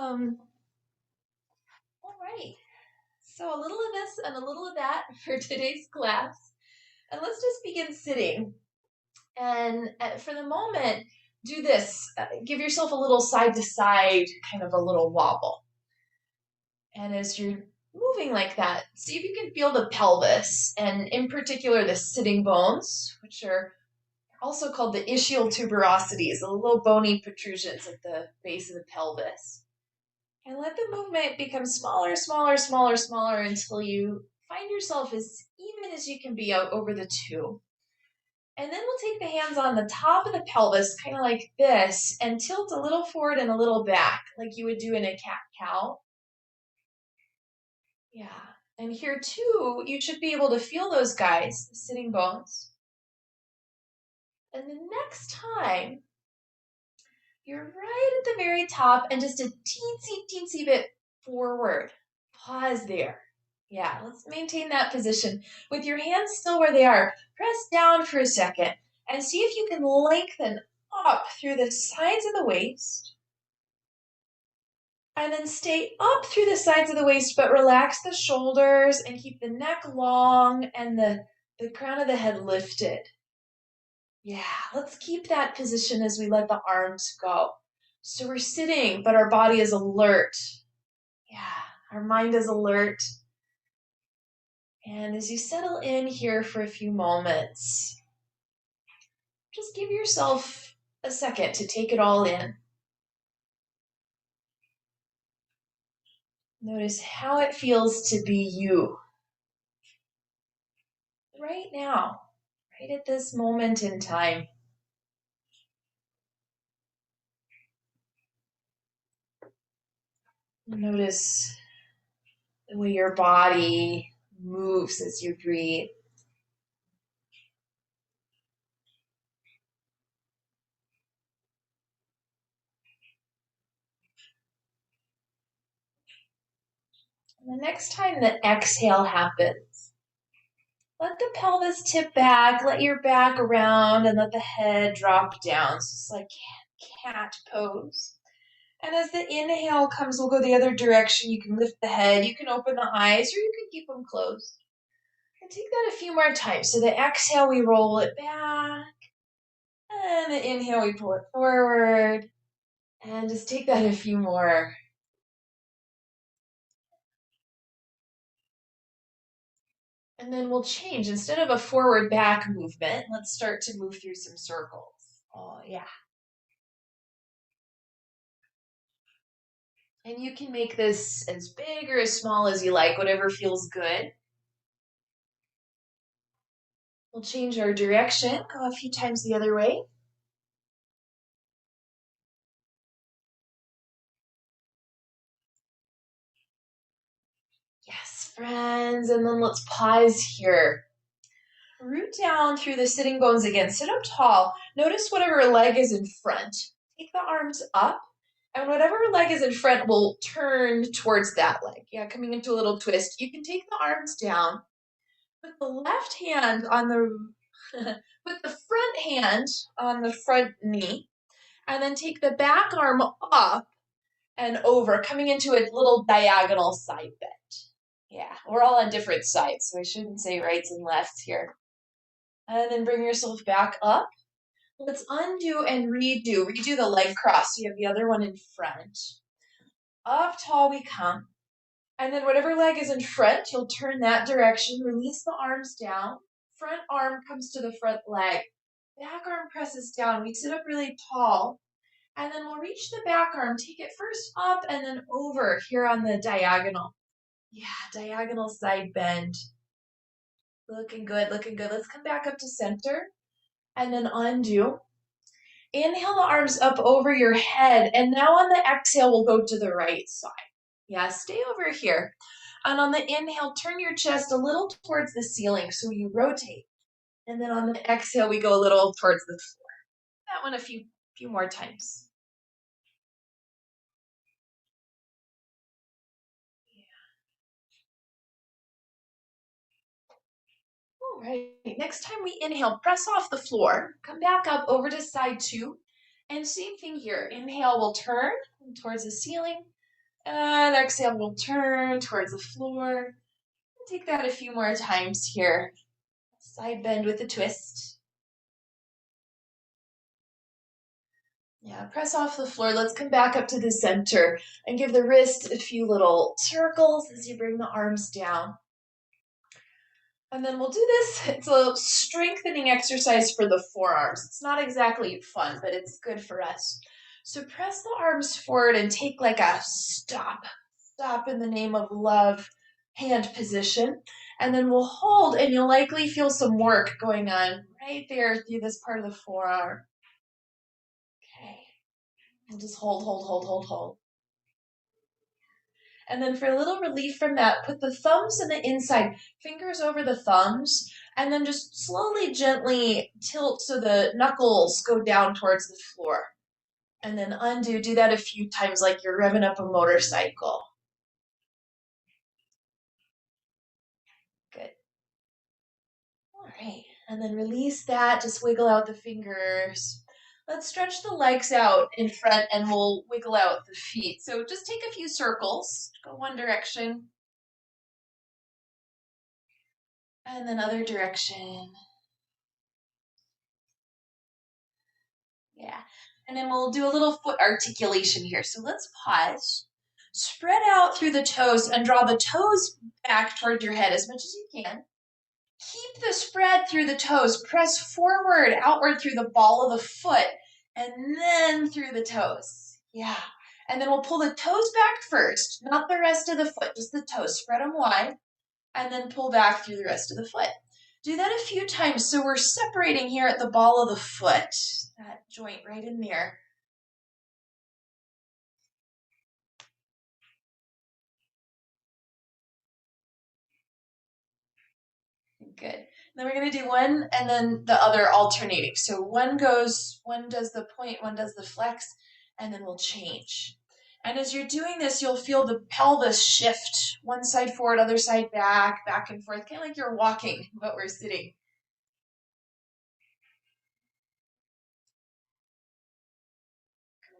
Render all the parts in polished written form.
All right. So a little of this and a little of that for today's class. And let's just begin sitting. And for the moment, do this. Give yourself a little side to side, kind of a little wobble. And as you're moving like that, see if you can feel the pelvis, and in particular the sitting bones, which are also called the ischial tuberosities, the little bony protrusions at the base of the pelvis. And let the movement become smaller, smaller, smaller, smaller until you find yourself as even as you can be out over the two. And then we'll take the hands on the top of the pelvis, kind of like this, and tilt a little forward and a little back, like you would do in a cat-cow. Yeah. And here too, you should be able to feel those guys, the sitting bones. And the next time, you're right at the very top and just a teensy, teensy bit forward. Pause there. Yeah, let's maintain that position. With your hands still where they are, press down for a second and see if you can lengthen up through the sides of the waist. And then stay up through the sides of the waist, but relax the shoulders and keep the neck long and the crown of the head lifted. Yeah, let's keep that position as we let the arms go. So we're sitting, but our body is alert. Yeah, our mind is alert. And as you settle in here for a few moments, just give yourself a second to take it all in. Notice how it feels to be you right now, right at this moment in time. Notice the way your body moves as you breathe. And the next time the exhale happens, let the pelvis tip back, let your back around, and let the head drop down. So it's like cat pose. And as the inhale comes, we'll go the other direction. You can lift the head, you can open the eyes, or you can keep them closed. And take that a few more times. So the exhale, we roll it back. And the inhale, we pull it forward. And just take that a few more. And then we'll change. Instead of a forward back movement, let's start to move through some circles. Oh, yeah. And you can make this as big or as small as you like, whatever feels good. We'll change our direction, go a few times the other way. Yes, friends, and then let's pause here. Root down through the sitting bones again. Sit up tall. Notice whatever leg is in front. Take the arms up, and whatever leg is in front will turn towards that leg. Yeah, coming into a little twist. You can take the arms down. Put the left hand on the put the front hand on the front knee, and then take the back arm up and over, coming into a little diagonal side bend. Yeah, we're all on different sides, so I shouldn't say rights and lefts here. And then bring yourself back up. Let's undo and redo. Redo the leg cross. So you have the other one in front. Up tall we come. And then whatever leg is in front, you'll turn that direction. Release the arms down. Front arm comes to the front leg. Back arm presses down. We sit up really tall. And then we'll reach the back arm. Take it first up and then over here on the diagonal. Yeah, diagonal side bend. Looking good, looking good. Let's come back up to center and then undo. Inhale the arms up over your head. And now on the exhale, we'll go to the right side. Yeah, stay over here. And on the inhale, turn your chest a little towards the ceiling so you rotate. And then on the exhale, we go a little towards the floor. That one a few more times. All right, next time we inhale, press off the floor. Come back up over to side two. And same thing here. Inhale, we'll turn towards the ceiling. And exhale, we'll turn towards the floor. Take that a few more times here. Side bend with a twist. Yeah, press off the floor. Let's come back up to the center and give the wrist a few little circles as you bring the arms down. And then we'll do this. It's a strengthening exercise for the forearms. It's not exactly fun, but it's good for us. So press the arms forward and take like a stop in the name of love hand position. And then we'll hold, and you'll likely feel some work going on right there through this part of the forearm. Okay. We'll just hold. And then for a little relief from that, put the thumbs in the inside, fingers over the thumbs, and then just slowly, gently tilt so the knuckles go down towards the floor. And then undo. Do that a few times like you're revving up a motorcycle. Good. All right. And then release that. Just wiggle out the fingers. Let's stretch the legs out in front and we'll wiggle out the feet. So just take a few circles. Go one direction. And then other direction. Yeah. And then we'll do a little foot articulation here. So let's pause. Spread out through the toes and draw the toes back toward your head as much as you can. Keep the spread through the toes. Press forward, outward through the ball of the foot, and then through the toes. Yeah. And then we'll pull the toes back first, not the rest of the foot, just the toes. Spread them wide, and then pull back through the rest of the foot. Do that a few times. So we're separating here at the ball of the foot, that joint right in there. Good. Then we're going to do one and then the other alternating. So one does the point, one does the flex, and then we'll change. And as you're doing this, you'll feel the pelvis shift, one side forward, other side back, back and forth, kind of like you're walking, but we're sitting.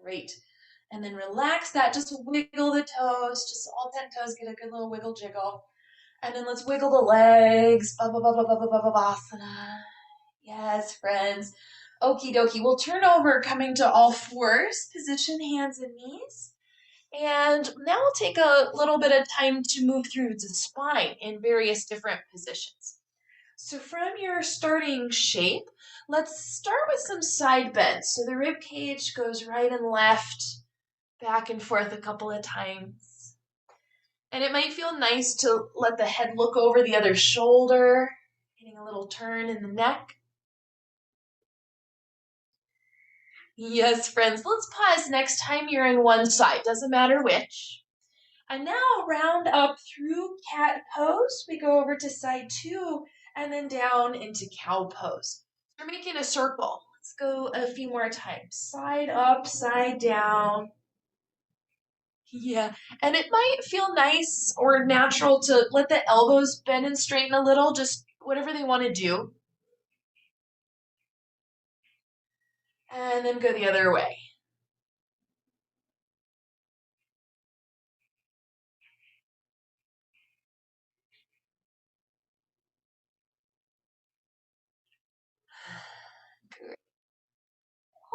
Great. And then relax that, just wiggle the toes, just all 10 toes, get a good little wiggle jiggle. And then let's wiggle the legs, Asana. Yes, friends. Okie dokie. We'll turn over, coming to all fours. Position hands and knees. And now we'll take a little bit of time to move through the spine in various different positions. So from your starting shape, let's start with some side bends. So the rib cage goes right and left, back and forth a couple of times. And it might feel nice to let the head look over the other shoulder, getting a little turn in the neck. Yes, friends, let's pause next time you're in one side, doesn't matter which. And now round up through cat pose. We go over to side 2 and then down into cow pose. We're making a circle. Let's go a few more times. Side up, side down. Yeah, and it might feel nice or natural to let the elbows bend and straighten a little, just whatever they want to do. And then go the other way.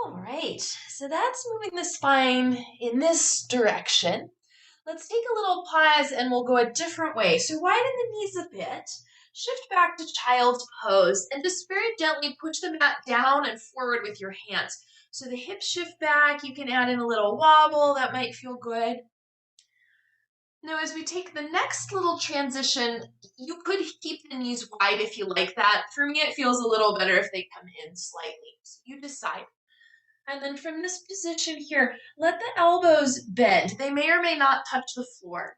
All right, so that's moving the spine in this direction. Let's take a little pause and we'll go a different way. So widen the knees a bit, shift back to child's pose, and just very gently push the mat down and forward with your hands. So the hips shift back, you can add in a little wobble, that might feel good. Now, as we take the next little transition, you could keep the knees wide if you like that. For me, it feels a little better if they come in slightly. So you decide. And then from this position here, let the elbows bend. They may or may not touch the floor.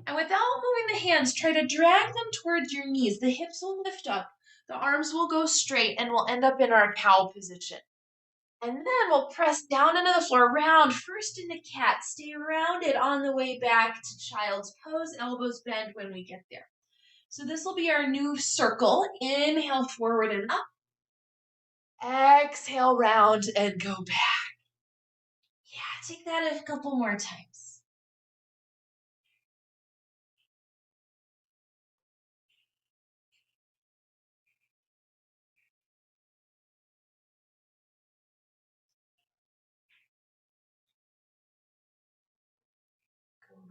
And without moving the hands, try to drag them towards your knees. The hips will lift up, the arms will go straight, and we'll end up in our cow position. And then we'll press down into the floor, round, first into cat. Stay rounded on the way back to child's pose, elbows bend when we get there. So this will be our new circle. Inhale forward and up. Exhale, round, and go back. Yeah, take that a couple more times.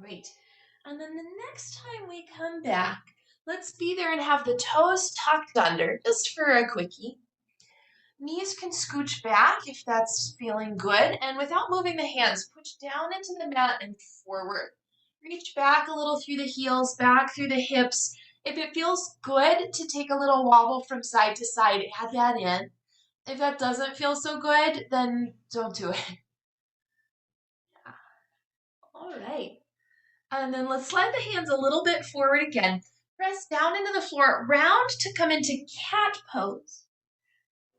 Great. And then the next time we come back, let's be there and have the toes tucked under, just for a quickie. Knees can scooch back if that's feeling good, and without moving the hands, push down into the mat and forward. Reach back a little through the heels, back through the hips. If it feels good to take a little wobble from side to side, add that in. If that doesn't feel so good, then don't do it. All right. And then let's slide the hands a little bit forward again. Press down into the floor, round to come into cat pose.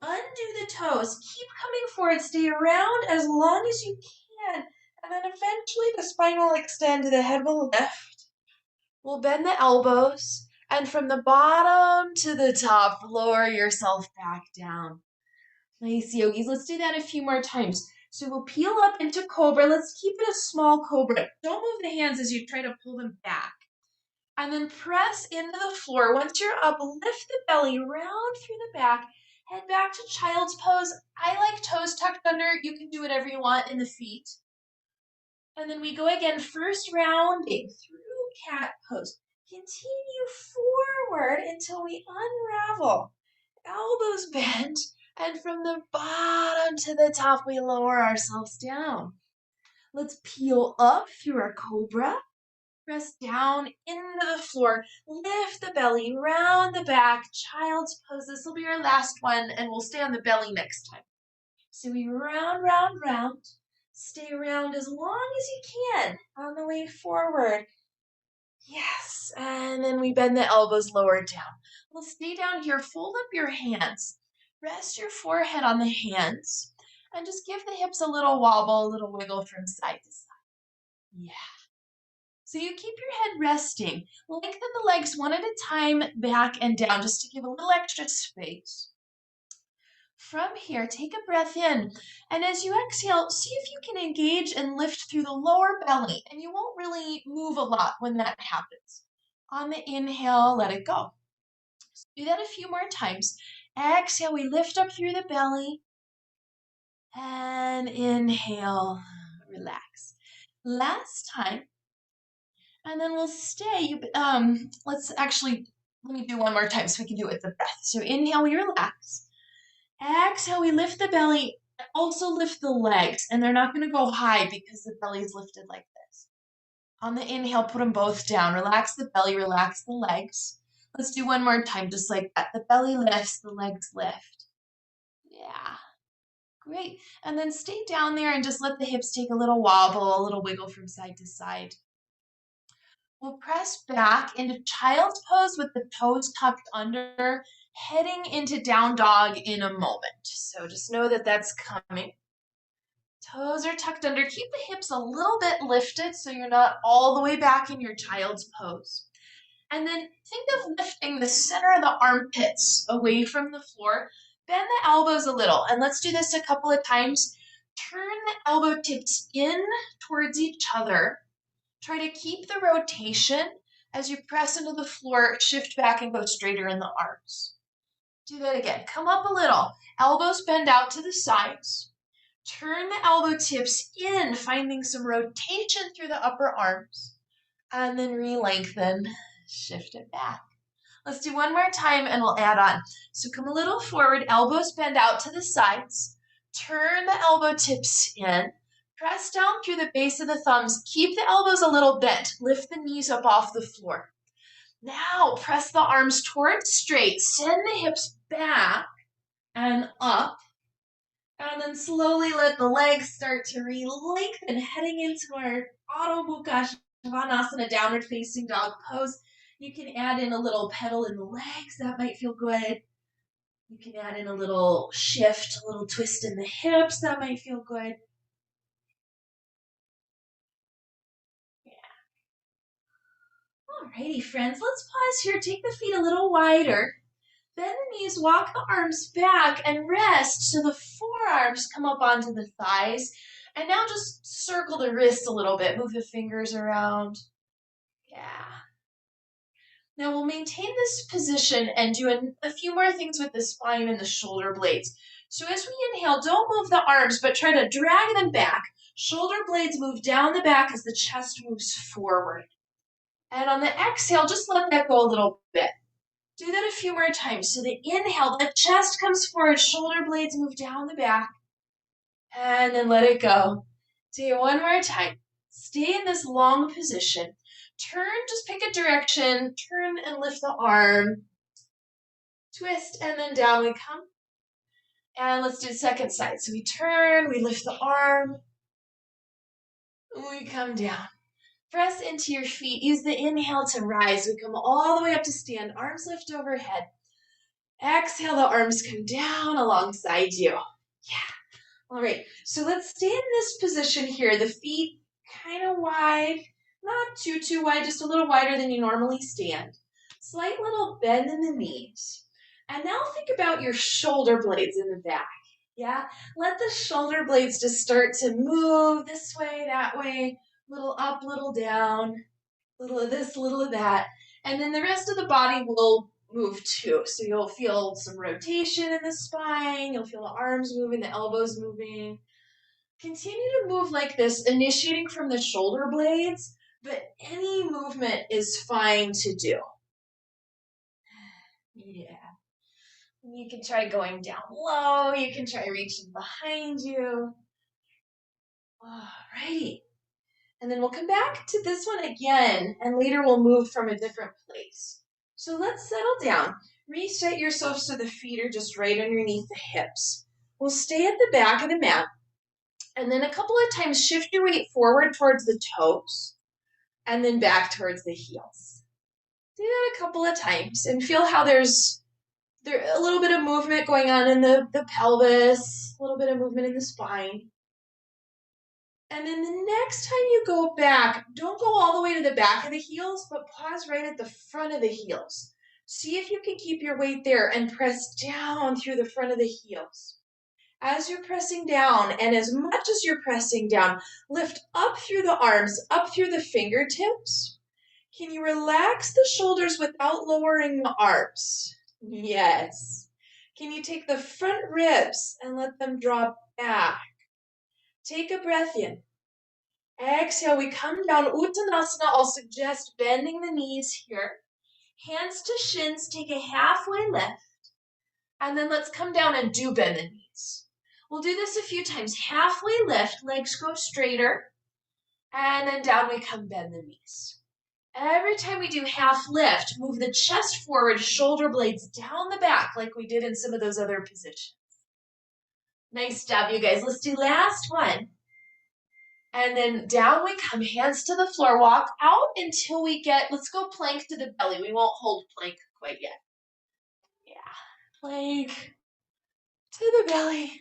Undo the toes. Keep coming forward. Stay around as long as you can. And then eventually the spine will extend, the head will lift. We'll bend the elbows. And from the bottom to the top, lower yourself back down. Nice, yogis. Let's do that a few more times. So we'll peel up into cobra. Let's keep it a small cobra. Don't move the hands as you try to pull them back. And then press into the floor. Once you're up, lift the belly, round through the back, head back to child's pose. I like toes tucked under. You can do whatever you want in the feet. And then we go again, first rounding through cat pose. Continue forward until we unravel. Elbows bent, and from the bottom to the top, we lower ourselves down. Let's peel up through our cobra. Press down into the floor. Lift the belly, round the back, child's pose. This will be our last one, and we'll stay on the belly next time. So we round, round, round. Stay around as long as you can on the way forward. Yes, and then we bend the elbows lower down. We'll stay down here. Fold up your hands. Rest your forehead on the hands. And just give the hips a little wobble, a little wiggle from side to side. Yeah. So you keep your head resting. Lengthen the legs one at a time, back and down, just to give a little extra space. From here, take a breath in. And as you exhale, see if you can engage and lift through the lower belly. And you won't really move a lot when that happens. On the inhale, let it go. So do that a few more times. Exhale, we lift up through the belly. And inhale, relax. Last time. And then we'll stay. Let me do one more time so we can do it with the breath. So inhale, we relax. Exhale, we lift the belly. Also lift the legs. And they're not going to go high because the belly is lifted like this. On the inhale, put them both down. Relax the belly, relax the legs. Let's do one more time, just like that. The belly lifts, the legs lift. Yeah. Great. And then stay down there and just let the hips take a little wobble, a little wiggle from side to side. We'll press back into child's pose with the toes tucked under, heading into down dog in a moment. So just know that that's coming. Toes are tucked under. Keep the hips a little bit lifted so you're not all the way back in your child's pose. And then think of lifting the center of the armpits away from the floor. Bend the elbows a little. And let's do this a couple of times. Turn the elbow tips in towards each other. Try to keep the rotation as you press into the floor, shift back and go straighter in the arms. Do that again. Come up a little. Elbows bend out to the sides. Turn the elbow tips in, finding some rotation through the upper arms. And then re-lengthen. Shift it back. Let's do one more time and we'll add on. So come a little forward. Elbows bend out to the sides. Turn the elbow tips in. Press down through the base of the thumbs. Keep the elbows a little bent. Lift the knees up off the floor. Now press the arms towards straight. Send the hips back and up. And then slowly let the legs start to re-lengthen, heading into our Adho Mukha Svanasana, downward facing dog pose. You can add in a little pedal in the legs. That might feel good. You can add in a little shift, a little twist in the hips. That might feel good. Alrighty, friends, let's pause here. Take the feet a little wider. Bend the knees, walk the arms back, and rest so the forearms come up onto the thighs. And now just circle the wrists a little bit. Move the fingers around. Yeah. Now we'll maintain this position and do a few more things with the spine and the shoulder blades. So as we inhale, don't move the arms, but try to drag them back. Shoulder blades move down the back as the chest moves forward. And on the exhale, just let that go a little bit. Do that a few more times. So the inhale, the chest comes forward, shoulder blades move down the back, and then let it go. Do it one more time. Stay in this long position. Turn, just pick a direction, turn and lift the arm. Twist, and then down we come. And let's do the second side. So we turn, we lift the arm, we come down. Press into your feet. Use the inhale to rise. We come all the way up to stand. Arms lift overhead. Exhale, the arms come down alongside you. Yeah. All right. So let's stay in this position here. The feet kind of wide. Not too wide, just a little wider than you normally stand. Slight little bend in the knees. And now think about your shoulder blades in the back. Yeah? Let the shoulder blades just start to move this way, that way. Little up, little down, little of this, little of that. And then the rest of the body will move too. So you'll feel some rotation in the spine. You'll feel the arms moving, the elbows moving. Continue to move like this, initiating from the shoulder blades, but any movement is fine to do. Yeah. You can try going down low. You can try reaching behind you. Alrighty. And then we'll come back to this one again, and later we'll move from a different place. So let's settle down. Reset yourself so the feet are just right underneath the hips. We'll stay at the back of the mat, and then a couple of times shift your weight forward towards the toes, and then back towards the heels. Do that a couple of times, and feel how there's a little bit of movement going on in the pelvis, a little bit of movement in the spine. And then the next time you go back, don't go all the way to the back of the heels, but pause right at the front of the heels. See if you can keep your weight there and press down through the front of the heels. As you're pressing down, and as much as you're pressing down, lift up through the arms, up through the fingertips. Can you relax the shoulders without lowering the arms? Yes. Can you take the front ribs and let them drop back? Take a breath in. Exhale, we come down. Uttanasana, I'll suggest bending the knees here. Hands to shins, take a halfway lift. And then let's come down and do bend the knees. We'll do this a few times. Halfway lift, legs go straighter. And then down we come, bend the knees. Every time we do half lift, move the chest forward, shoulder blades down the back like we did in some of those other positions. Nice job, you guys. Let's do last one. And then down we come, hands to the floor. Walk out until we get, let's go plank to the belly. We won't hold plank quite yet. Yeah, plank to the belly.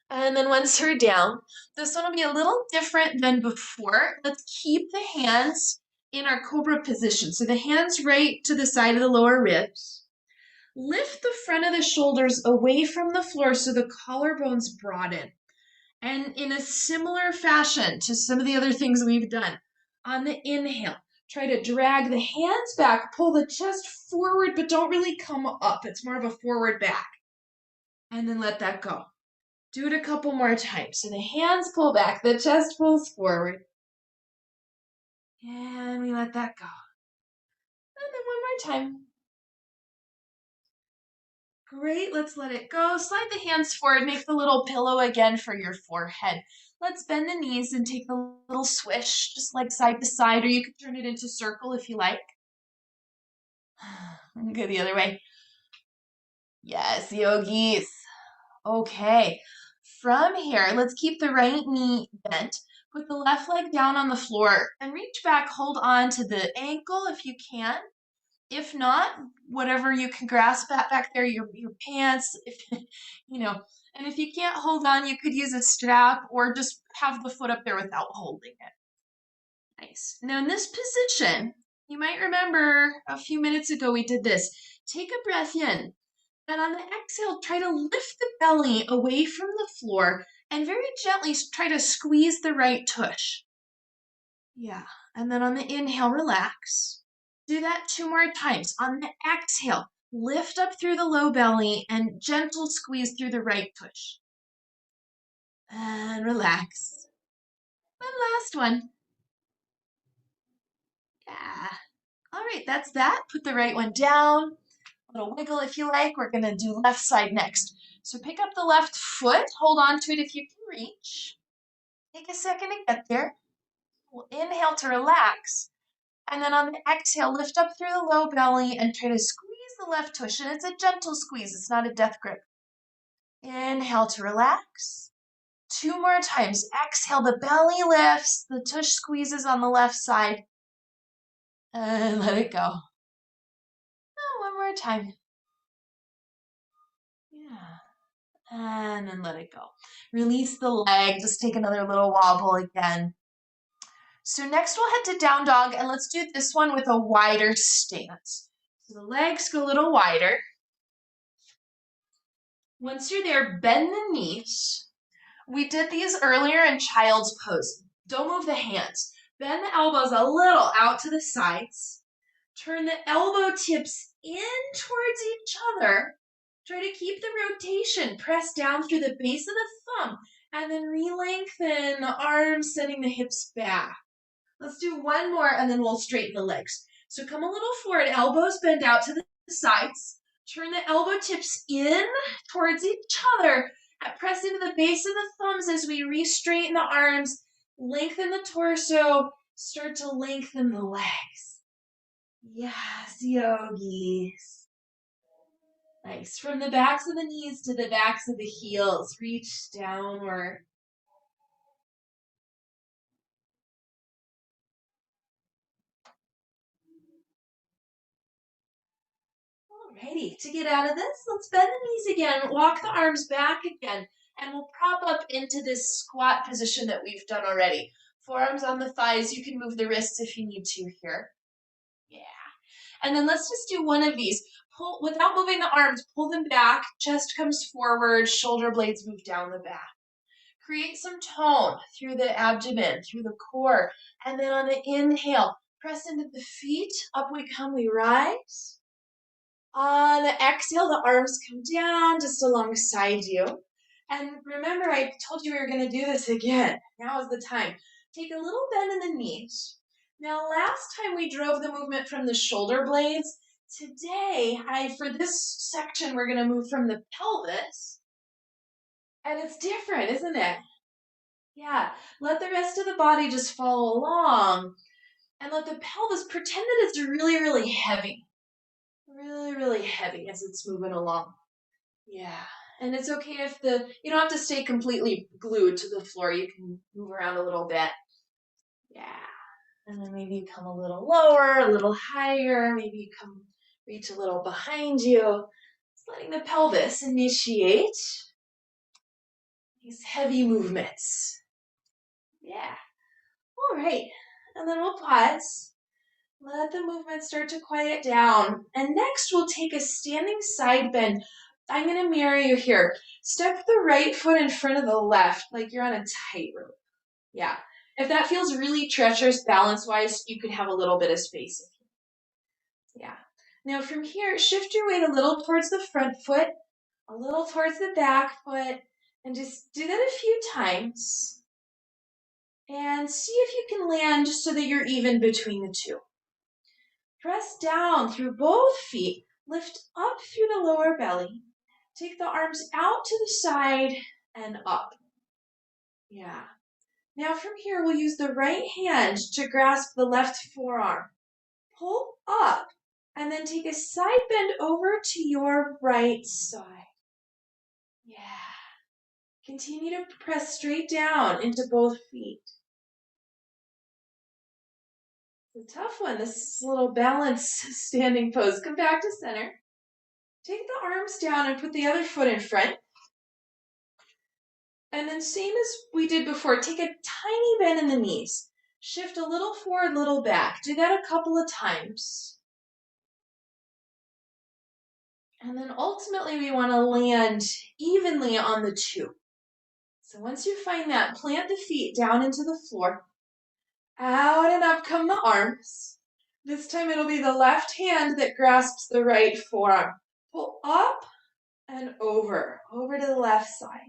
And then once we're down, this one will be a little different than before. Let's keep the hands in our cobra position. So the hands right to the side of the lower ribs. Lift the front of the shoulders away from the floor so the collarbones broaden. And in a similar fashion to some of the other things we've done, on the inhale, try to drag the hands back, pull the chest forward, but don't really come up. It's more of a forward back. And then let that go. Do it a couple more times. So the hands pull back, the chest pulls forward. And we let that go. And then one more time. Great, let's let it go. Slide the hands forward, make the little pillow again for your forehead. Let's bend the knees and take the little swish, just like side to side, or you could turn it into circle if you like. Go the other way. Yes, yogis. Okay, from here, let's keep the right knee bent. Put the left leg down on the floor and reach back, hold on to the ankle if you can. If not, whatever you can grasp that back there, your pants, if, and if you can't hold on, you could use a strap or just have the foot up there without holding it. Nice. Now in this position, you might remember a few minutes ago we did this. Take a breath in, and on the exhale, try to lift the belly away from the floor and very gently try to squeeze the right tush. Yeah, and then on the inhale, relax. Do that 2 more times. On the exhale, lift up through the low belly, and gentle squeeze through the right tush. And relax. And last one. Yeah. All right, that's that. Put the right one down. A little wiggle if you like. We're going to do left side next. So pick up the left foot. Hold on to it if you can reach. Take a second to get there. We'll inhale to relax. And then on the exhale, lift up through the low belly and try to squeeze the left tush. And it's a gentle squeeze. It's not a death grip. Inhale to relax. 2 more times. Exhale, the belly lifts. The tush squeezes on the left side. And let it go. Oh, one more time. Yeah. And then let it go. Release the leg. Just take another little wobble again. So next we'll head to down dog, and let's do this one with a wider stance. So the legs go a little wider. Once you're there, bend the knees. We did these earlier in child's pose. Don't move the hands. Bend the elbows a little out to the sides. Turn the elbow tips in towards each other. Try to keep the rotation. Press down through the base of the thumb and then re-lengthen the arms, sending the hips back. Let's do one more and then we'll straighten the legs. So come a little forward, elbows bend out to the sides. Turn the elbow tips in towards each other. Press into the base of the thumbs as we re-straighten the arms. Lengthen the torso. Start to lengthen the legs. Yes, yogis. Nice. From the backs of the knees to the backs of the heels. Reach downward. Alrighty, to get out of this, let's bend the knees again, walk the arms back again, and we'll prop up into this squat position that we've done already. Forearms on the thighs, you can move the wrists if you need to here. Yeah. And then let's just do one of these. Pull, without moving the arms, pull them back, chest comes forward, shoulder blades move down the back. Create some tone through the abdomen, through the core, and then on the inhale, press into the feet, up we come, we rise. On the exhale, the arms come down just alongside you. And remember, I told you we were going to do this again. Now is the time. Take a little bend in the knees. Now, last time we drove the movement from the shoulder blades. Today, for this section, we're going to move from the pelvis. And it's different, isn't it? Yeah. Let the rest of the body just follow along. And let the pelvis pretend that it's really, really heavy. Really, really heavy as it's moving along. Yeah. And it's okay if you don't have to stay completely glued to the floor. You can move around a little bit. Yeah. And then maybe you come a little lower, a little higher. Maybe you come reach a little behind you. Just letting the pelvis initiate these heavy movements. Yeah. All right. And then we'll pause. Let the movement start to quiet down. And next we'll take a standing side bend. I'm going to mirror you here. Step the right foot in front of the left like you're on a tightrope. Yeah. If that feels really treacherous balance-wise, you could have a little bit of space. Yeah. Now from here, shift your weight a little towards the front foot, a little towards the back foot, and just do that a few times. And see if you can land just so that you're even between the two. Press down through both feet. Lift up through the lower belly. Take the arms out to the side and up. Yeah. Now from here, we'll use the right hand to grasp the left forearm. Pull up and then take a side bend over to your right side. Yeah. Continue to press straight down into both feet. It's a tough one, this little balance standing pose. Come back to center. Take the arms down and put the other foot in front. And then same as we did before, take a tiny bend in the knees. Shift a little forward, little back. Do that a couple of times. And then ultimately we want to land evenly on the two. So once you find that, plant the feet down into the floor. Out and up come the arms. This time it'll be the left hand that grasps the right forearm. Pull up and over to the left side.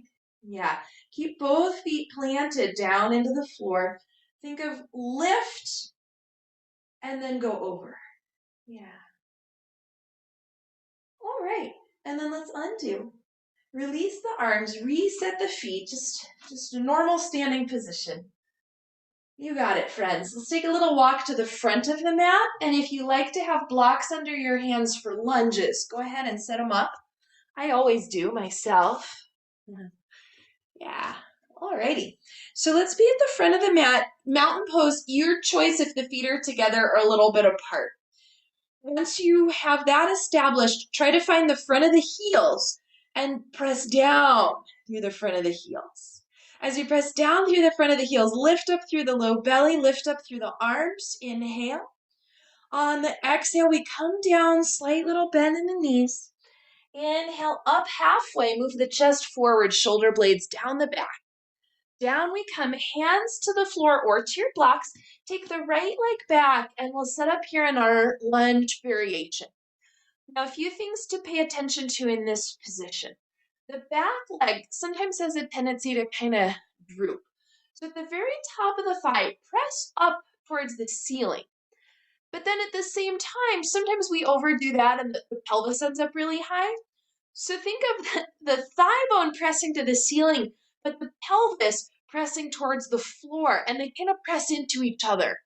Yeah, keep both feet planted down into the floor. Think of lift and then go over. Yeah. All right, and then let's undo. Release the arms, reset the feet, just a normal standing position. You got it, friends. Let's take a little walk to the front of the mat, and if you like to have blocks under your hands for lunges, go ahead and set them up. I always do myself. Yeah. Alrighty. So let's be at the front of the mat. Mountain pose, your choice if the feet are together or a little bit apart. Once you have that established, try to find the front of the heels and press down through the front of the heels. As you press down through the front of the heels, lift up through the low belly, lift up through the arms. Inhale. On the exhale, we come down, slight little bend in the knees. Inhale, up halfway, move the chest forward, shoulder blades down the back. Down we come, hands to the floor or to your blocks. Take the right leg back and we'll set up here in our lunge variation. Now, a few things to pay attention to in this position. The back leg sometimes has a tendency to kind of droop. So at the very top of the thigh, press up towards the ceiling. But then at the same time, sometimes we overdo that and the pelvis ends up really high. So think of the thigh bone pressing to the ceiling, but the pelvis pressing towards the floor, and they kind of press into each other.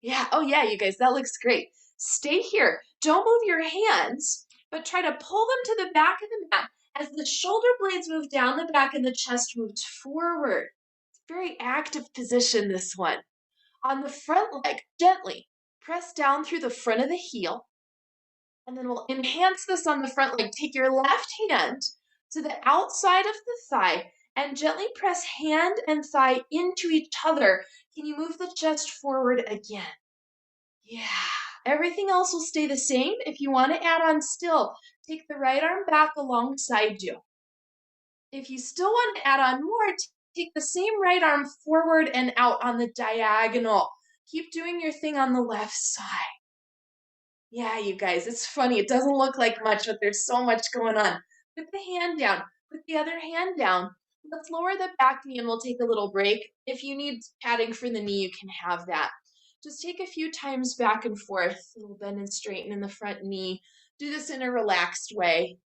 Yeah, oh yeah, you guys, that looks great. Stay here. Don't move your hands, but try to pull them to the back of the mat as the shoulder blades move down the back and the chest moves forward. It's a very active position, this one. On the front leg, gently press down through the front of the heel. And then we'll enhance this on the front leg. Take your left hand to the outside of the thigh and gently press hand and thigh into each other. Can you move the chest forward again? Yeah. Everything else will stay the same. If you want to add on still, take the right arm back alongside you. If you still want to add on more, take the same right arm forward and out on the diagonal. Keep doing your thing on the left side. Yeah, you guys, it's funny. It doesn't look like much, but there's so much going on. Put the hand down. Put the other hand down. Let's lower the back knee and we'll take a little break. If you need padding for the knee, you can have that. Just take a few times back and forth. A little bend and straighten in the front knee. Do this in a relaxed way.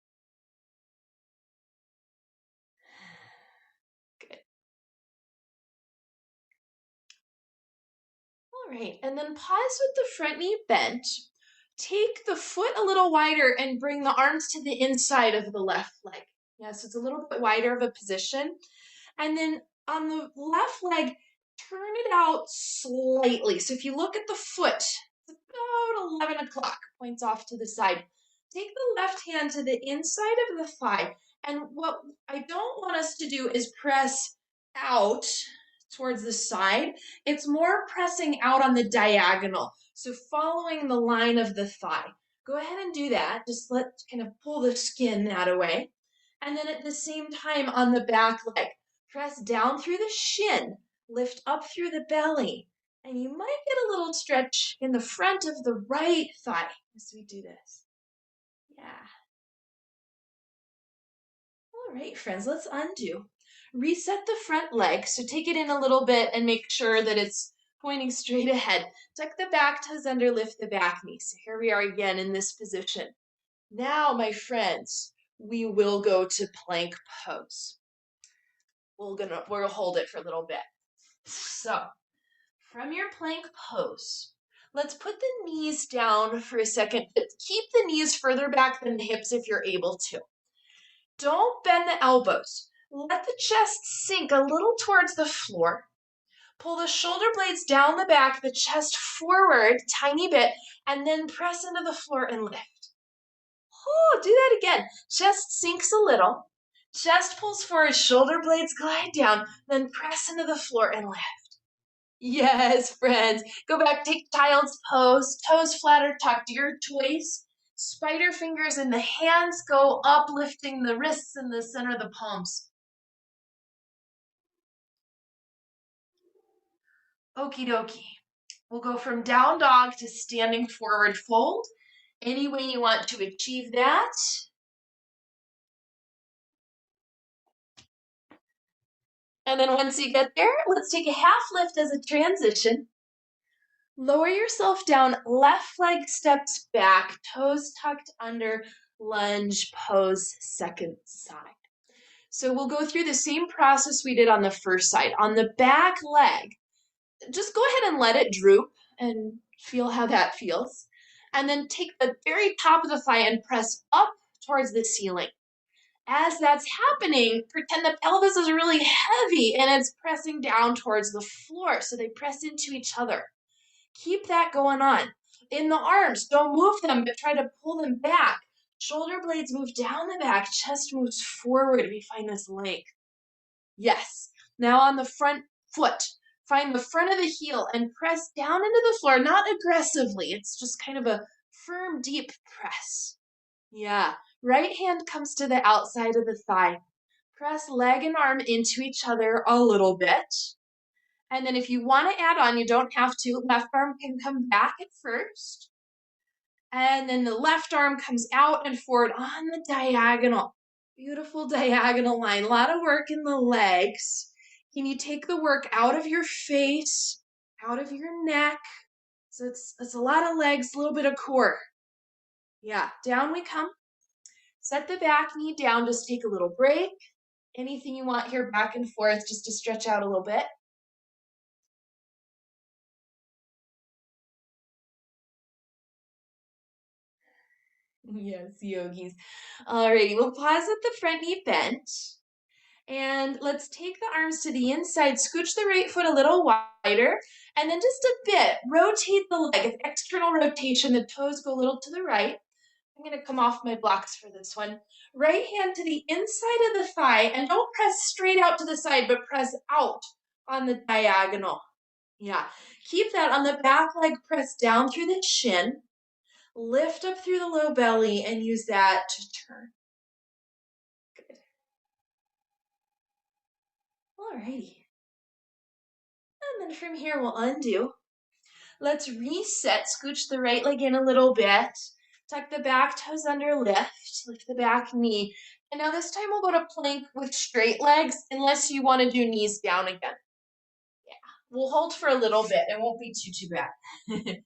Good. All right, and then pause with the front knee bent. Take the foot a little wider and bring the arms to the inside of the left leg. Yeah, so it's a little bit wider of a position. And then on the left leg, turn it out slightly. So if you look at the foot, it's about 11 o'clock, points off to the side. Take the left hand to the inside of the thigh. And what I don't want us to do is press out towards the side. It's more pressing out on the diagonal. So following the line of the thigh. Go ahead and do that. Just kind of pull the skin that away. And then at the same time on the back leg, press down through the shin, lift up through the belly, and you might get a little stretch in the front of the right thigh as we do this. Yeah. All right, friends, let's undo. Reset the front leg, so take it in a little bit and make sure that it's pointing straight ahead. Tuck the back toes under, lift the back knee. So here we are again in this position. Now, my friends, we will go to plank pose. We'll hold it for a little bit. So, from your plank pose, let's put the knees down for a second. Keep the knees further back than the hips if you're able to. Don't bend the elbows. Let the chest sink a little towards the floor. Pull the shoulder blades down the back, the chest forward, tiny bit, and then press into the floor and lift. Oh, do that again. Chest sinks a little. Chest pulls forward, shoulder blades glide down, then press into the floor and lift. Yes, friends. Go back, take child's pose, toes flat or tucked, your choice. Spider fingers in the hands, go up, lifting the wrists in the center of the palms. Okie dokie. We'll go from down dog to standing forward fold. Any way you want to achieve that. And then once you get there, let's take a half lift as a transition. Lower yourself down, left leg steps back, toes tucked under, lunge pose, second side. So we'll go through the same process we did on the first side. On the back leg, just go ahead and let it droop and feel how that feels. And then take the very top of the thigh and press up towards the ceiling. As that's happening, pretend the pelvis is really heavy and it's pressing down towards the floor. So they press into each other. Keep that going on. In the arms, don't move them, but try to pull them back. Shoulder blades move down the back, chest moves forward. We find this length. Yes. Now on the front foot, find the front of the heel and press down into the floor, not aggressively. It's just kind of a firm, deep press. Yeah. Right hand comes to the outside of the thigh. Press leg and arm into each other a little bit. And then if you want to add on, you don't have to. Left arm can come back at first. And then the left arm comes out and forward on the diagonal. Beautiful diagonal line. A lot of work in the legs. Can you take the work out of your face, out of your neck? So it's a lot of legs, a little bit of core. Yeah, down we come. Set the back knee down, just take a little break. Anything you want here, back and forth, just to stretch out a little bit. Yes, yogis. Alrighty, we'll pause at the front knee bent. And let's take the arms to the inside, scooch the right foot a little wider, and then just a bit, rotate the leg. It's external rotation, the toes go a little to the right. I'm gonna come off my blocks for this one. Right hand to the inside of the thigh, and don't press straight out to the side, but press out on the diagonal. Yeah, keep that on the back leg, press down through the shin, lift up through the low belly, and use that to turn. Good. Alrighty. And then from here, we'll undo. Let's reset, scooch the right leg in a little bit. Tuck the back toes under, lift the back knee. And now this time we'll go to plank with straight legs, unless you want to do knees down again. Yeah, we'll hold for a little bit. It won't be too bad.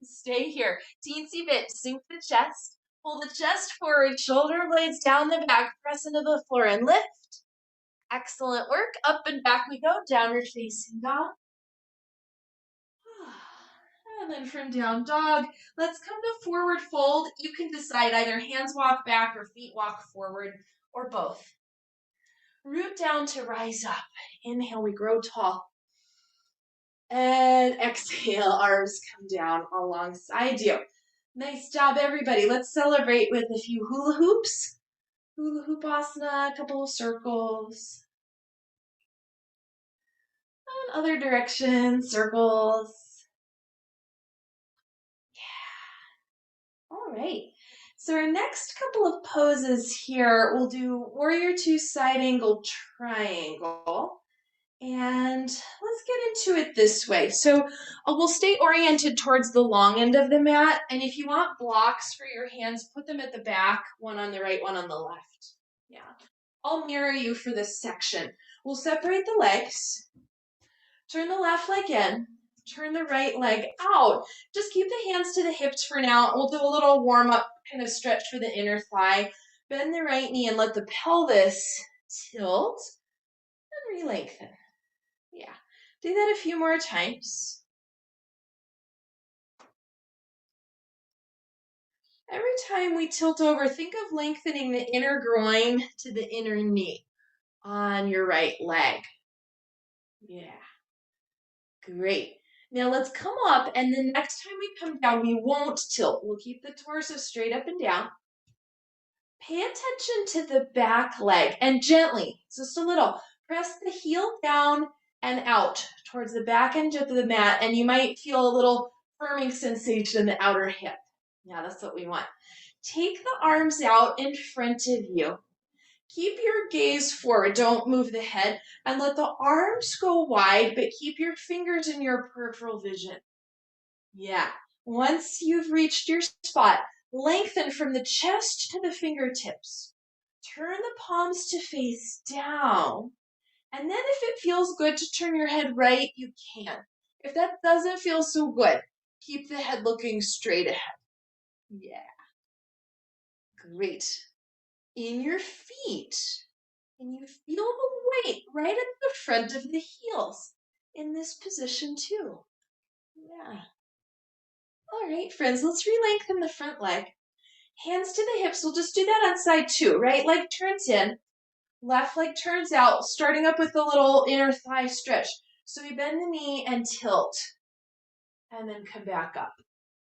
Stay here. Teensy bit, sink the chest. Pull the chest forward, shoulder blades down the back, press into the floor and lift. Excellent work. Up and back we go, downward facing dog. And then from down dog, let's come to forward fold. You can decide either hands walk back or feet walk forward or both. Root down to rise up. Inhale, we grow tall. And exhale, arms come down alongside you. Nice job, everybody. Let's celebrate with a few hula hoops. Hula hoop asana, a couple of circles. And other directions, circles. All right, so our next couple of poses here, we'll do warrior two side angle triangle. And let's get into it this way. So we'll stay oriented towards the long end of the mat. And if you want blocks for your hands, put them at the back, one on the right, one on the left. Yeah, I'll mirror you for this section. We'll separate the legs, turn the left leg in, turn the right leg out. Just keep the hands to the hips for now. We'll do a little warm up kind of stretch for the inner thigh. Bend the right knee and let the pelvis tilt and re-lengthen. Yeah, do that a few more times. Every time we tilt over, think of lengthening the inner groin to the inner knee on your right leg. Yeah, great. Now let's come up, and the next time we come down, we won't tilt. We'll keep the torso straight up and down. Pay attention to the back leg, and gently, just a little, press the heel down and out towards the back edge of the mat, and you might feel a little firming sensation in the outer hip. Yeah, that's what we want. Take the arms out in front of you. Keep your gaze forward, don't move the head, and let the arms go wide, but keep your fingers in your peripheral vision. Yeah. Once you've reached your spot, lengthen from the chest to the fingertips. Turn the palms to face down. And then if it feels good to turn your head right, you can. If that doesn't feel so good, keep the head looking straight ahead. Yeah. Great. In your feet. And you feel the weight right at the front of the heels in this position too. Yeah. All right, friends, let's re-lengthen the front leg. Hands to the hips. We'll just do that on side two. Right leg turns in, left leg turns out, starting up with a little inner thigh stretch. So we bend the knee and tilt, and then come back up.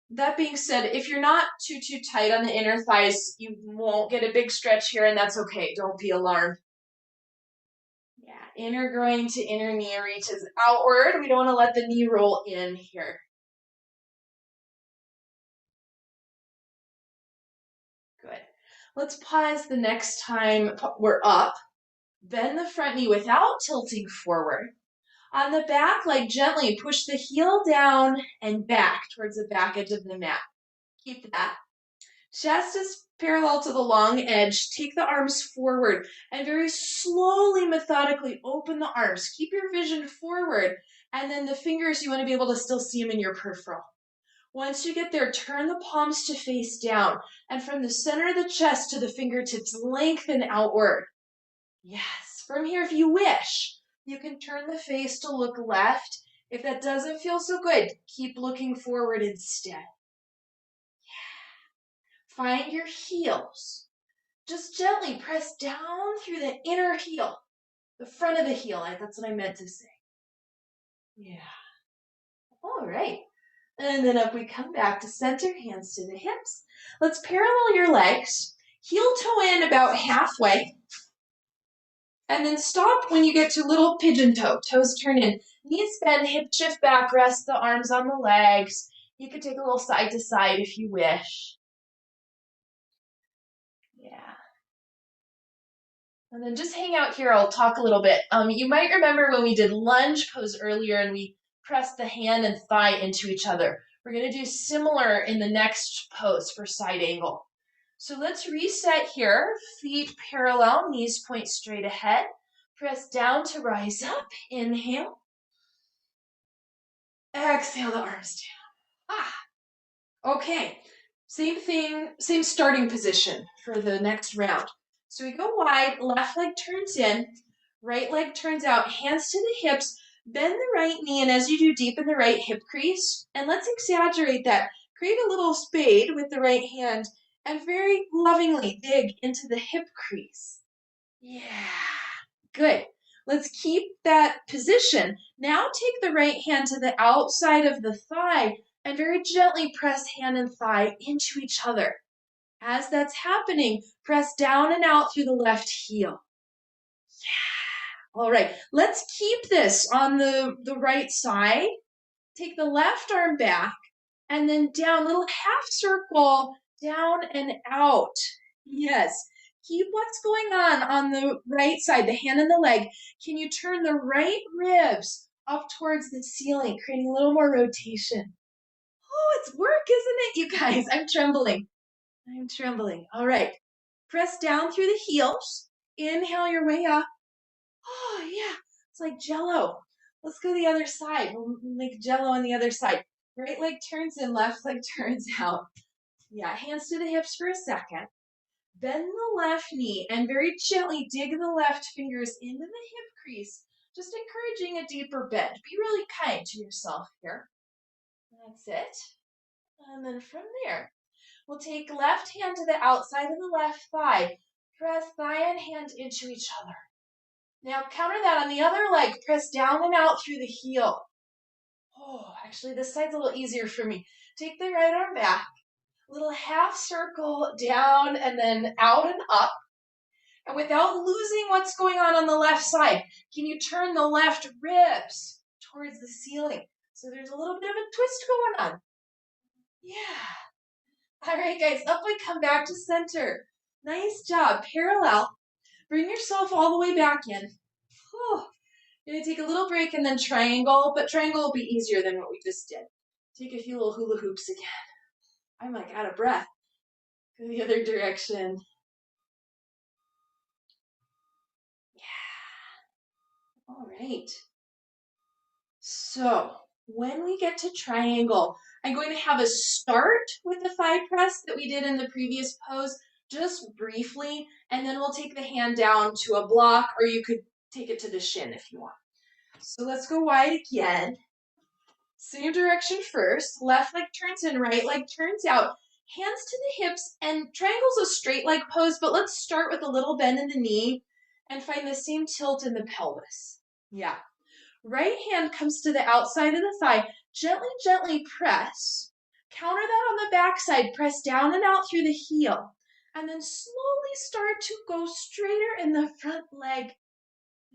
That being said, if you're not too tight on the inner thighs, you won't get a big stretch here, and that's okay. Don't be alarmed. Yeah, inner groin to inner knee reaches outward. We don't want to let the knee roll in here. Good. Let's pause the next time we're up. Bend the front knee without tilting forward. On the back leg, gently push the heel down and back towards the back edge of the mat. Keep that. Chest is parallel to the long edge. Take the arms forward and very slowly, methodically open the arms. Keep your vision forward. And then the fingers, you want to be able to still see them in your peripheral. Once you get there, turn the palms to face down. And from the center of the chest to the fingertips, lengthen outward. Yes. From here, if you wish, you can turn the face to look left. If that doesn't feel so good, keep looking forward instead. Find your heels. Just gently press down through the inner heel, the front of the heel. That's what I meant to say. Yeah. All right. And then up we come back to center, hands to the hips. Let's parallel your legs. Heel toe in about halfway. And then stop when you get to little pigeon toe. Toes turn in. Knees bend, hip shift back, rest the arms on the legs. You could take a little side to side if you wish. Yeah. And then just hang out here, I'll talk a little bit. You might remember when we did lunge pose earlier and we pressed the hand and thigh into each other. We're gonna do similar in the next pose for side angle. So let's reset here. Feet parallel, knees point straight ahead. Press down to rise up, inhale. Exhale the arms down. Okay, same thing, same starting position for the next round. So we go wide, left leg turns in, right leg turns out, hands to the hips, bend the right knee, and as you do, deepen the right hip crease. And let's exaggerate that. Create a little spade with the right hand and very lovingly dig into the hip crease. Yeah, good. Let's keep that position. Now take the right hand to the outside of the thigh and very gently press hand and thigh into each other. As that's happening, press down and out through the left heel. Yeah. All right, let's keep this on the right side. Take the left arm back and then down, little half circle, down and out. Yes. Keep what's going on the right side, the hand and the leg. Can you turn the right ribs up towards the ceiling, creating a little more rotation? Oh, it's work, isn't it, you guys? I'm trembling. I'm trembling. All right. Press down through the heels. Inhale your way up. Oh, yeah. It's like Jello. Let's go the other side. We'll make Jello on the other side. Right leg turns in, left leg turns out. Yeah, hands to the hips for a second. Bend the left knee and very gently dig the left fingers into the hip crease, just encouraging a deeper bend. Be really kind to yourself here. That's it. And then from there, we'll take left hand to the outside of the left thigh. Press thigh and hand into each other. Now counter that on the other leg. Press down and out through the heel. Oh, actually this side's a little easier for me. Take the right arm back. Little half circle down and then out and up. And without losing what's going on the left side, can you turn the left ribs towards the ceiling? So there's a little bit of a twist going on. Yeah. All right, guys, up we come back to center. Nice job. Parallel. Bring yourself all the way back in. Whew. You're going to take a little break and then triangle, but triangle will be easier than what we just did. take a few little hula hoops again. I'm like out of breath. Go the other direction. Yeah. All right. So when we get to triangle, I'm going to have a start with the thigh press that we did in the previous pose, just briefly, and then we'll take the hand down to a block, or you could take it to the shin if you want. So let's go wide again. Same direction first. Left leg turns in, right leg turns out. Hands to the hips, and triangle's a straight leg pose, but let's start with a little bend in the knee and find the same tilt in the pelvis. Yeah. Right hand comes to the outside of the thigh. Gently, gently press. Counter that on the back side. Press down and out through the heel. And then slowly start to go straighter in the front leg.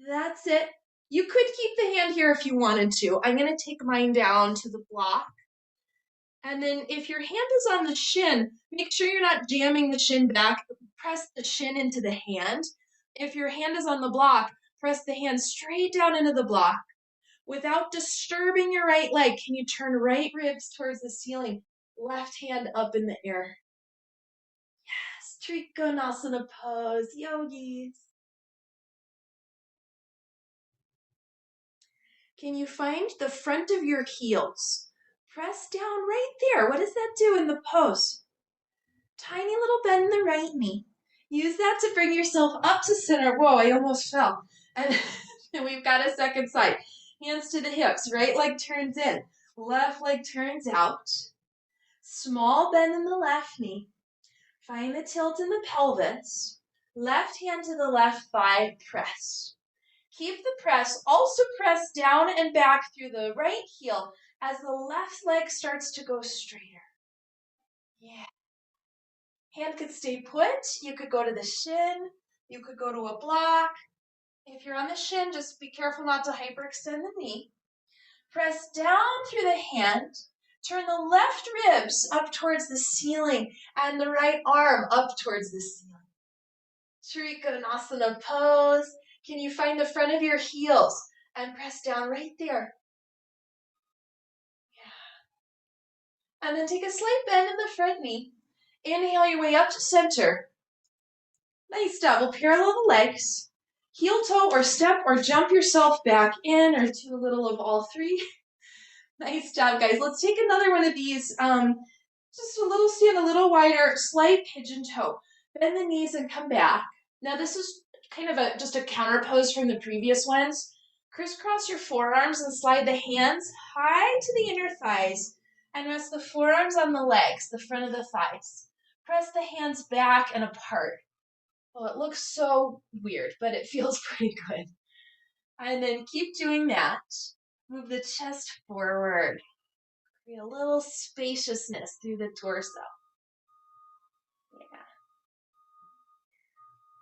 That's it. You could keep the hand here if you wanted to. I'm going to take mine down to the block. And then if your hand is on the shin, make sure you're not jamming the shin back. Press the shin into the hand. If your hand is on the block, press the hand straight down into the block. Without disturbing your right leg, can you turn right ribs towards the ceiling? Left hand up in the air. Yes, Trikonasana pose, yogis. Can you find the front of your heels? Press down right there. What does that do in the pose? Tiny little bend in the right knee. Use that to bring yourself up to center. Whoa, I almost fell. And we've got a second side. Hands to the hips. Right leg turns in. Left leg turns out. Small bend in the left knee. Find the tilt in the pelvis. Left hand to the left thigh, press. Keep the press. Also press down and back through the right heel as the left leg starts to go straighter. Yeah. Hand could stay put. You could go to the shin. You could go to a block. If you're on the shin, just be careful not to hyperextend the knee. Press down through the hand. Turn the left ribs up towards the ceiling and the right arm up towards the ceiling. Trikonasana pose. Can you find the front of your heels and press down right there? Yeah. And then take a slight bend in the front knee. Inhale your way up to center. Nice double parallel the legs. Heel toe or step or jump yourself back in or do a little of all three. Nice job, guys. Let's take another one of these. Just a little stand, a little wider, slight pigeon toe. Bend the knees and come back. Now this is kind of just a counter pose from the previous ones. Crisscross your forearms and slide the hands high to the inner thighs and rest the forearms on the legs, the front of the thighs. Press the hands back and apart. Well, it looks so weird, but it feels pretty good. And then keep doing that. Move the chest forward. Create a little spaciousness through the torso. Yeah.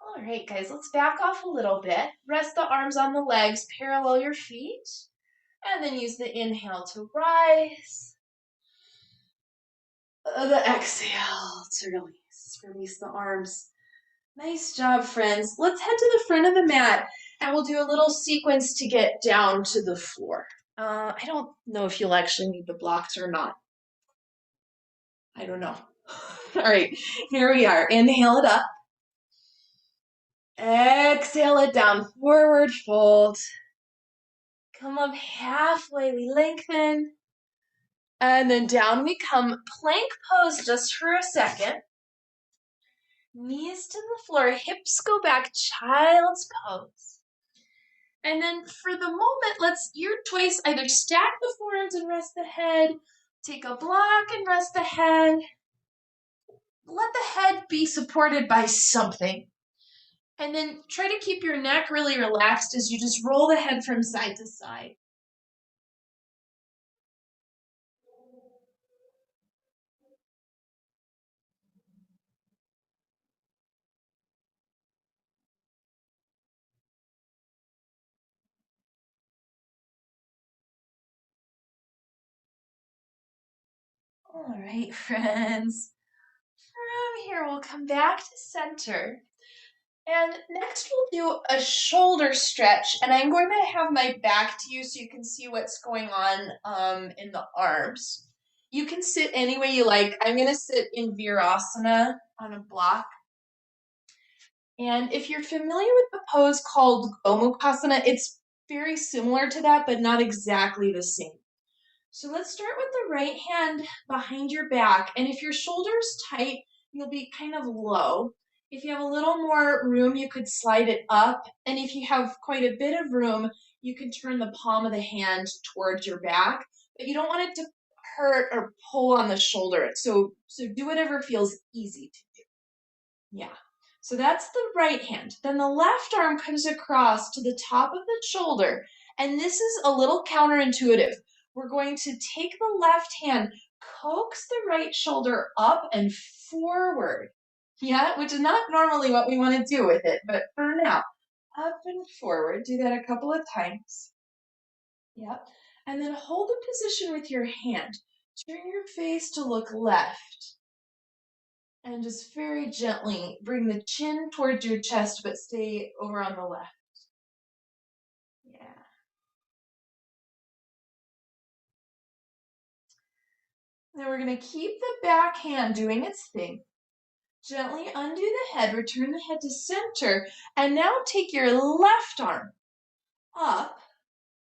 All right, guys, let's back off a little bit. Rest the arms on the legs, parallel your feet, and then use the inhale to rise. The exhale to release. Release the arms. Nice job, friends. Let's head to the front of the mat, and we'll do a little sequence to get down to the floor. I don't know if you'll actually need the blocks or not. I don't know. All right, here we are. Inhale it up. Exhale it down, forward fold. Come up halfway, we lengthen. And then down we come, plank pose just for a second. Knees to the floor, hips go back, child's pose. And then for the moment, let's your choice, either stack the forearms and rest the head, take a block and rest the head. Let the head be supported by something. And then try to keep your neck really relaxed as you just roll the head from side to side. All right, friends. From here, we'll come back to center. And next we'll do a shoulder stretch. And I'm going to have my back to you so you can see what's going on in the arms. You can sit any way you like. I'm going to sit in Virasana on a block. And if you're familiar with the pose called Gomukhasana, it's very similar to that, but not exactly the same. So let's start with the right hand behind your back. And if your shoulder's tight, you'll be kind of low. If you have a little more room, you could slide it up. And if you have quite a bit of room, you can turn the palm of the hand towards your back. But you don't want it to hurt or pull on the shoulder. So do whatever feels easy to do. Yeah. So that's the right hand. Then the left arm comes across to the top of the shoulder. And this is a little counterintuitive. We're going to take the left hand, coax the right shoulder up and forward. Yeah, which is not normally what we want to do with it, but for now, up and forward. Do that a couple of times. Yep. And then hold the position with your hand. Turn your face to look left. And just very gently bring the chin towards your chest, but stay over on the left. Yeah. Now we're going to keep the back hand doing its thing. Gently undo the head, return the head to center, and now take your left arm up,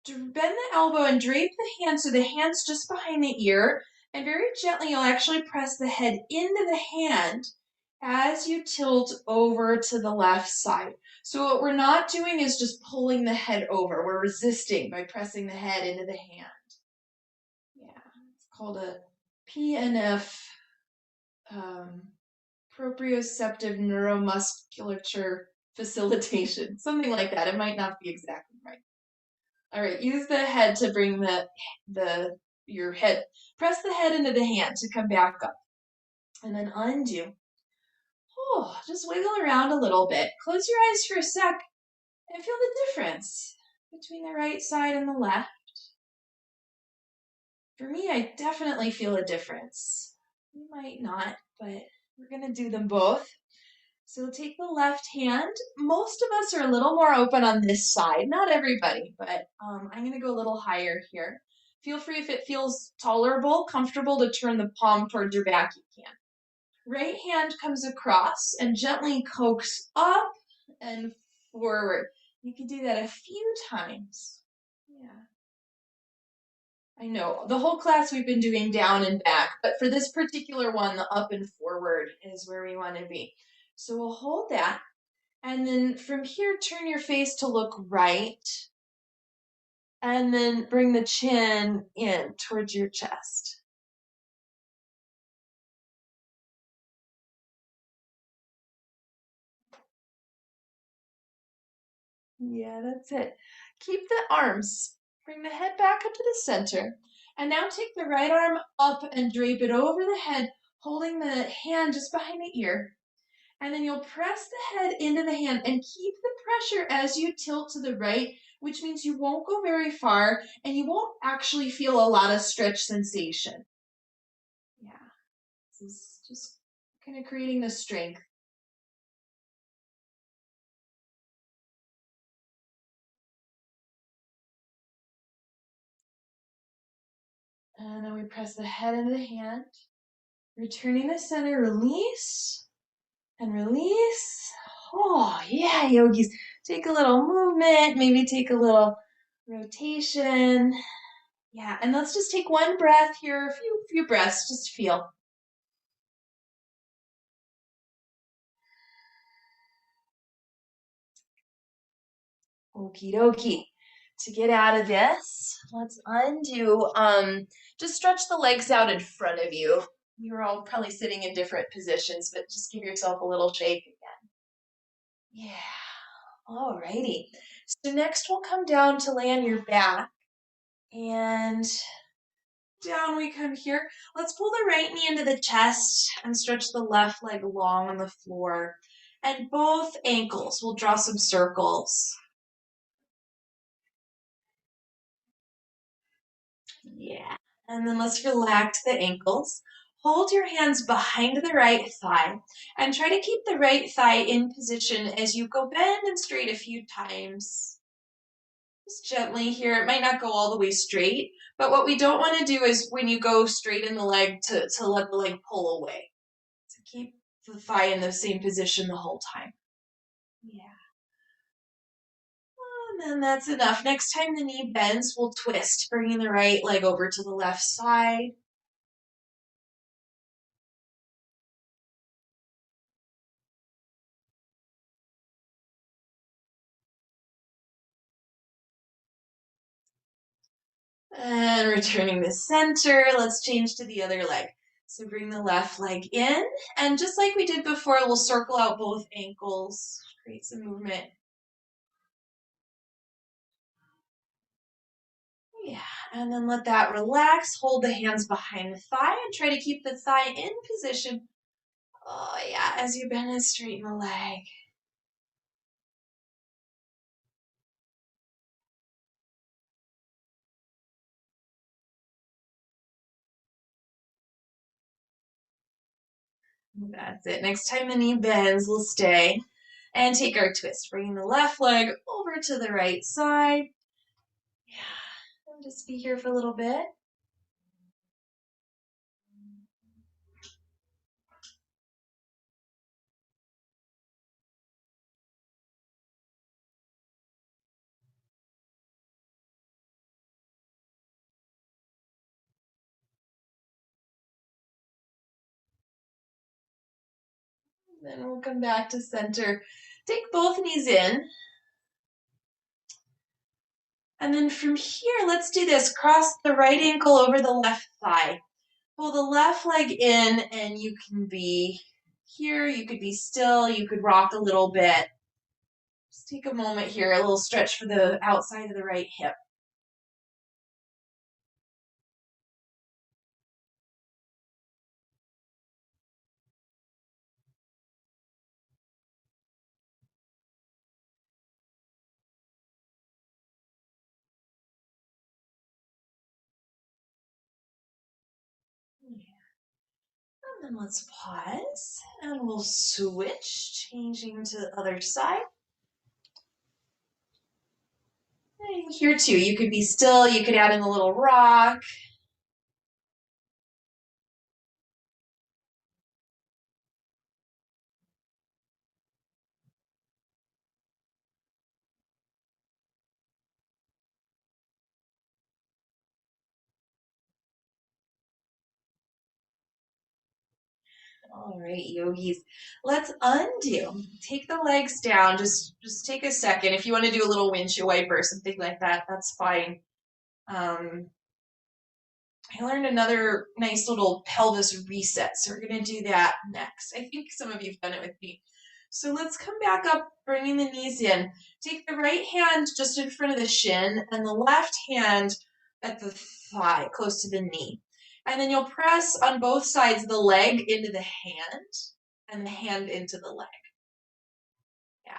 bend the elbow and drape the hand so the hand's just behind the ear, and very gently you'll actually press the head into the hand as you tilt over to the left side. So what we're not doing is just pulling the head over. We're resisting by pressing the head into the hand. Yeah, it's called a PNF, proprioceptive neuromusculature facilitation, something like that. It might not be exactly right. All right, use the head to bring your head, press the head into the hand to come back up. And then undo. Oh, just wiggle around a little bit. Close your eyes for a sec and feel the difference between the right side and the left. For me, I definitely feel a difference. You might not, but we're going to do them both. So take the left hand. Most of us are a little more open on this side. Not everybody, but I'm going to go a little higher here. Feel free, if it feels tolerable, comfortable, to turn the palm towards your back, you can. Right hand comes across and gently coax up and forward. You can do that a few times. Yeah. I know, the whole class we've been doing down and back, but for this particular one, the up and forward is where we want to be. So we'll hold that. And then from here, turn your face to look right. And then bring the chin in towards your chest. Yeah, that's it. Keep the arms. Bring the head back up to the center. And now take the right arm up and drape it over the head, holding the hand just behind the ear. And then you'll press the head into the hand and keep the pressure as you tilt to the right, which means you won't go very far and you won't actually feel a lot of stretch sensation. Yeah, this is just kind of creating the strength. And then we press the head into the hand, returning to center, release, and release. Oh, yeah, yogis. Take a little movement, maybe take a little rotation. Yeah, and let's just take one breath here, a few breaths, just feel. Okie dokie. To get out of this, let's undo. Just stretch the legs out in front of you. You're all probably sitting in different positions, but just give yourself a little shake again. Yeah, alrighty. So next we'll come down to lay on your back, and down we come here. Let's pull the right knee into the chest and stretch the left leg long on the floor. And both ankles, we'll draw some circles. Yeah. And then let's relax the ankles. Hold your hands behind the right thigh and try to keep the right thigh in position as you go bend and straight a few times. Just gently here. It might not go all the way straight, but what we don't want to do is when you go straight in the leg to let the leg pull away. To keep the thigh in the same position the whole time. Yeah. And then that's enough. Next time the knee bends, we'll twist, bringing the right leg over to the left side. And returning to center, let's change to the other leg. So bring the left leg in, and just like we did before, we'll circle out both ankles, create some movement. Yeah, and then let that relax. Hold the hands behind the thigh and try to keep the thigh in position. Oh yeah, as you bend and straighten the leg. That's it. Next time the knee bends, we'll stay and take our twist. Bringing the left leg over to the right side. Yeah, and just be here for a little bit. Then we'll come back to center. Take both knees in. And then from here, let's do this. Cross the right ankle over the left thigh. Pull the left leg in, and you can be here. You could be still. You could rock a little bit. Just take a moment here, a little stretch for the outside of the right hip. And then let's pause, and we'll switch, changing to the other side. And here too, you could be still. You could add in a little rock. All right, yogis, let's undo. Take the legs down. Just take a second. If you want to do a little windshield wiper or something like that, that's fine. I learned another nice little pelvis reset, so we're going to do that next. I think some of you have done it with me. So let's come back up, bringing the knees in. Take the right hand just in front of the shin and the left hand at the thigh, close to the knee. And then you'll press on both sides the leg into the hand and the hand into the leg. Yeah.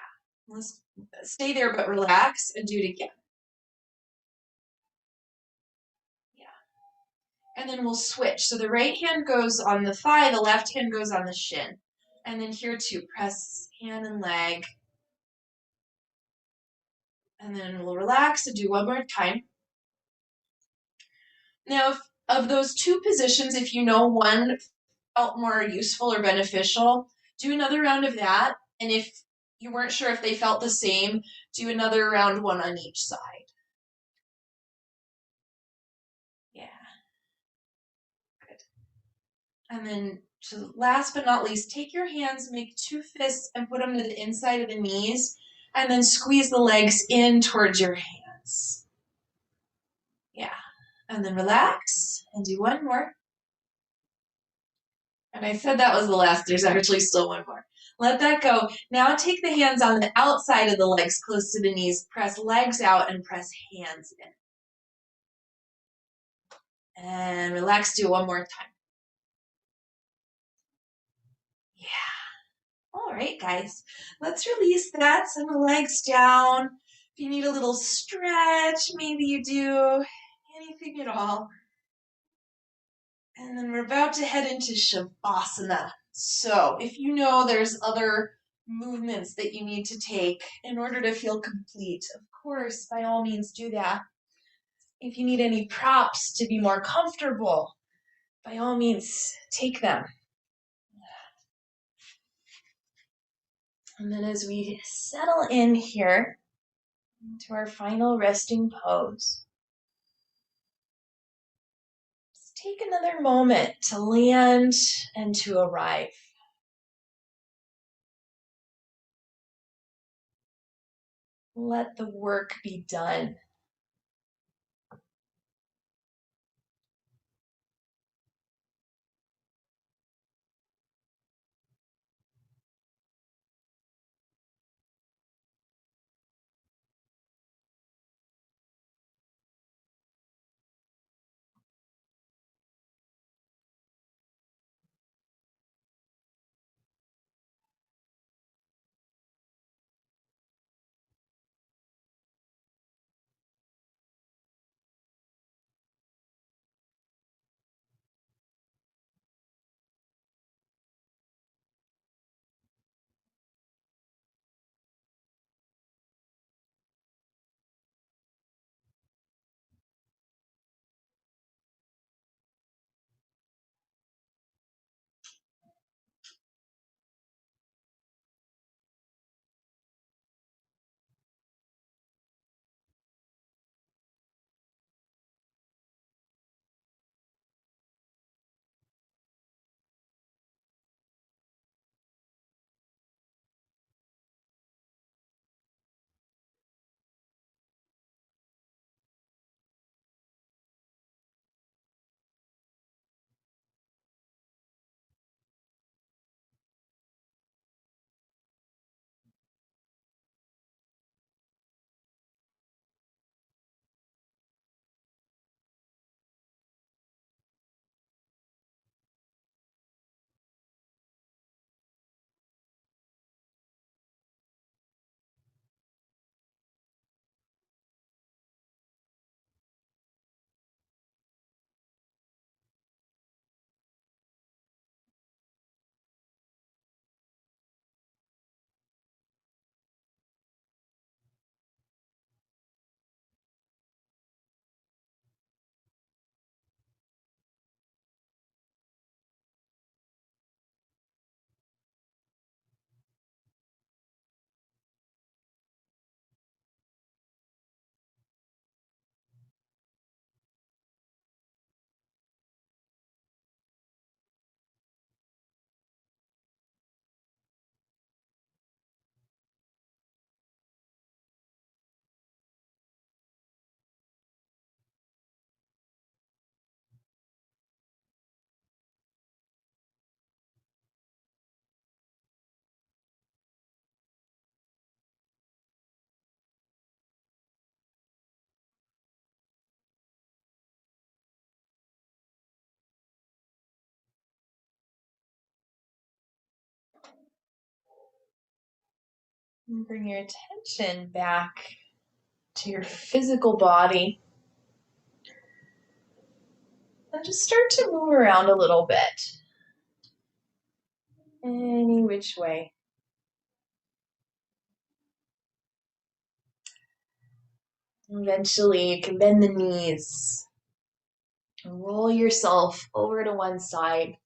Let's stay there, but relax and do it again. Yeah. And then we'll switch. So the right hand goes on the thigh, the left hand goes on the shin. And then here too, press hand and leg. And then we'll relax and do one more time. Now, of those two positions, if you know one felt more useful or beneficial, do another round of that. And if you weren't sure if they felt the same, do another round, one on each side. Yeah. Good. And then, so last but not least, take your hands, make two fists, and put them to the inside of the knees, and then squeeze the legs in towards your hands. Yeah. And then relax, and do one more. And I said that was the last. There's actually still one more. Let that go. Now take the hands on the outside of the legs, close to the knees. Press legs out and press hands in. And relax. Do it one more time. Yeah. All right, guys. Let's release that. Send the legs down. If you need a little stretch, maybe you do. Anything at all. And then we're about to head into Shavasana. So if you know there's other movements that you need to take in order to feel complete, of course, by all means do that. If you need any props to be more comfortable, by all means take them. And then as we settle in here into our final resting pose, just take another moment to land and to arrive. Let the work be done. And bring your attention back to your physical body. And just start to move around a little bit. Any which way. Eventually, you can bend the knees. And roll yourself over to one side.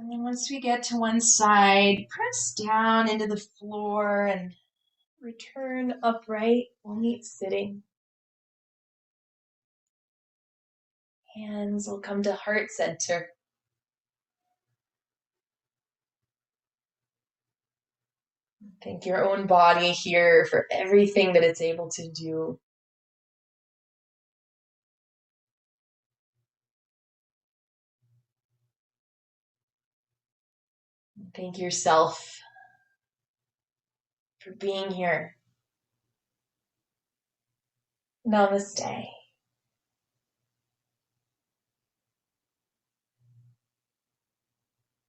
And then once we get to one side, press down into the floor and return upright, only sitting. Hands will come to heart center. Thank your own body here for everything that it's able to do. Thank yourself for being here. Namaste.